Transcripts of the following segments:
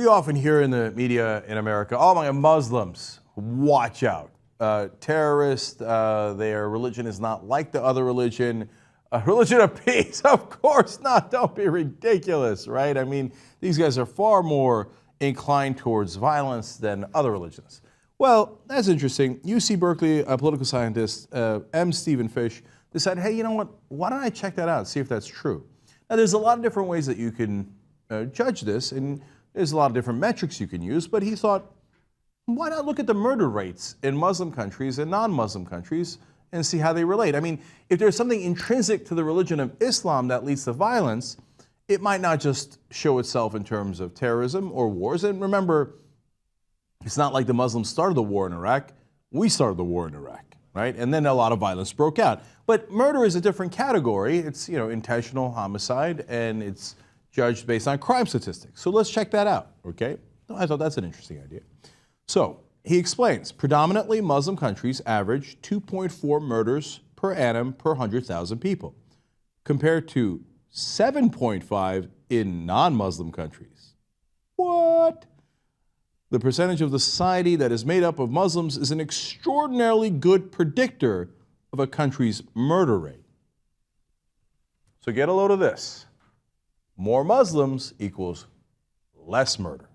often hear in the media in America, oh my God, Muslims, watch out. Terrorists, their religion is not like the other religion. A religion of peace? Of course not. Don't be ridiculous, right? I mean, these guys are far more inclined towards violence than other religions. Well, that's interesting. UC Berkeley political scientist M. Stephen Fish decided, hey, you know what? Why don't I check that out, see if that's true? Now, there's a lot of different ways that you can judge this, and there's a lot of different metrics you can use, but he thought, why not look at the murder rates in Muslim countries and non-Muslim countries and see how they relate? I mean, if there's something intrinsic to the religion of Islam that leads to violence, it might not just show itself in terms of terrorism or wars. And remember, it's not like the Muslims started the war in Iraq. We started the war in Iraq, right? And then a lot of violence broke out. But murder is a different category. It's, intentional homicide, and it's judged based on crime statistics. So let's check that out, okay? I thought that's an interesting idea. So he explains, predominantly Muslim countries average 2.4 murders per annum per 100,000 people, compared to 7.5 in non-Muslim countries. What? The percentage of the society that is made up of Muslims is an extraordinarily good predictor of a country's murder rate. So get a load of this. More Muslims equals less murder.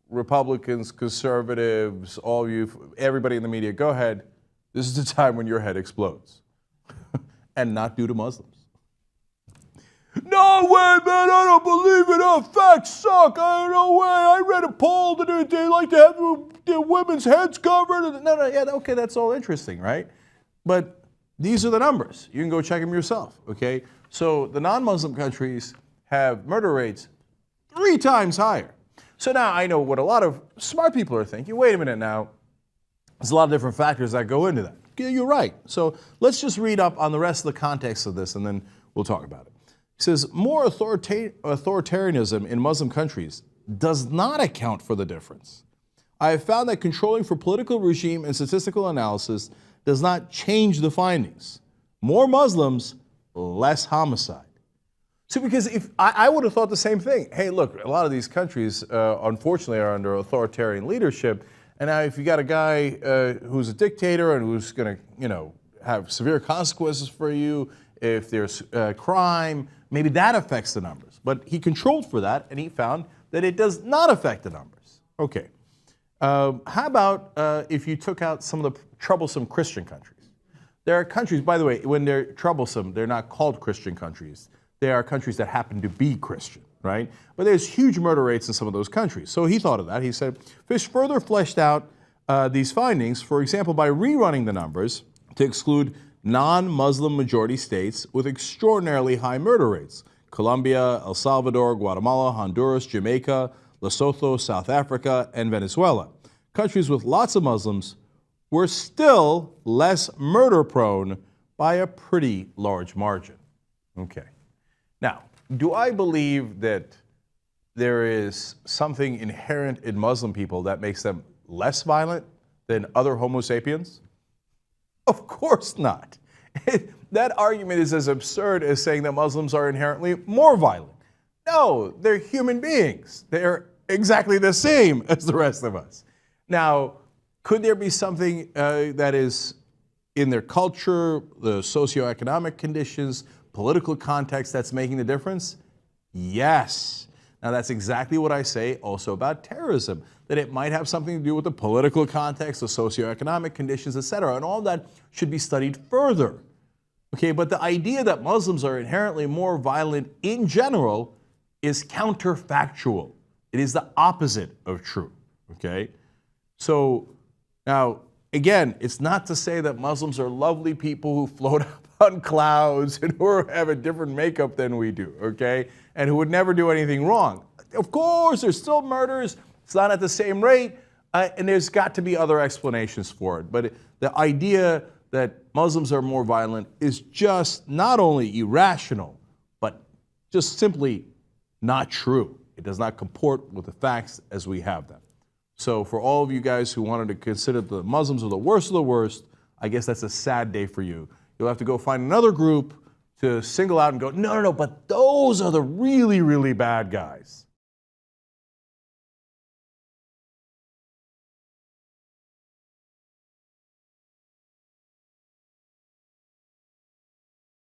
Republicans, conservatives, all you, everybody in the media, go ahead. This is the time when your head explodes. And not due to Muslims. No way, man, I don't believe it. Oh, facts suck. No way. I read a poll that they like to have their women's heads covered. No, yeah, okay, that's all interesting, right? But these are the numbers. You can go check them yourself, okay? So the non-Muslim countries have murder rates 3 times higher. So now I know what a lot of smart people are thinking. Wait a minute now. There's a lot of different factors that go into that. Yeah, you're right. So let's just read up on the rest of the context of this, and then we'll talk about it. He says, more authoritarianism in Muslim countries does not account for the difference. I have found that controlling for political regime and statistical analysis does not change the findings. More Muslims, less homicide. So because if I would have thought the same thing. Hey, look, a lot of these countries, unfortunately, are under authoritarian leadership. And now if you got a guy who's a dictator and who's going to, have severe consequences for you, if there's crime, maybe that affects the numbers. But he controlled for that, and he found that it does not affect the numbers. Okay. How about if you took out some of the troublesome Christian countries? There are countries, by the way, when they're troublesome, they're not called Christian countries. They are countries that happen to be Christian, right? But there's huge murder rates in some of those countries. So he thought of that. He said, Fish further fleshed out these findings, for example, by rerunning the numbers to exclude non-Muslim majority states with extraordinarily high murder rates. Colombia, El Salvador, Guatemala, Honduras, Jamaica, Lesotho, South Africa, and Venezuela. Countries with lots of Muslims were still less murder prone by a pretty large margin. Okay. Now, do I believe that there is something inherent in Muslim people that makes them less violent than other Homo sapiens? Of course not. That argument is as absurd as saying that Muslims are inherently more violent. No, they're human beings. They're exactly the same as the rest of us. Now, could there be something that is in their culture, the socioeconomic conditions, political context that's making the difference? Yes. Now, that's exactly what I say also about terrorism, that it might have something to do with the political context, the socioeconomic conditions, etc., and all that should be studied further. Okay, but the idea that Muslims are inherently more violent in general is counterfactual. It is the opposite of true, okay? So, now, again, it's not to say that Muslims are lovely people who float up on clouds and who have a different makeup than we do, okay? And who would never do anything wrong. Of course, there's still murders. It's not at the same rate, and there's got to be other explanations for it. But the idea that Muslims are more violent is just not only irrational, but just simply not true. It does not comport with the facts as we have them. So for all of you guys who wanted to consider the Muslims are the worst of the worst, I guess that's a sad day for you. You'll have to go find another group to single out and go, no, but those are the really, really bad guys.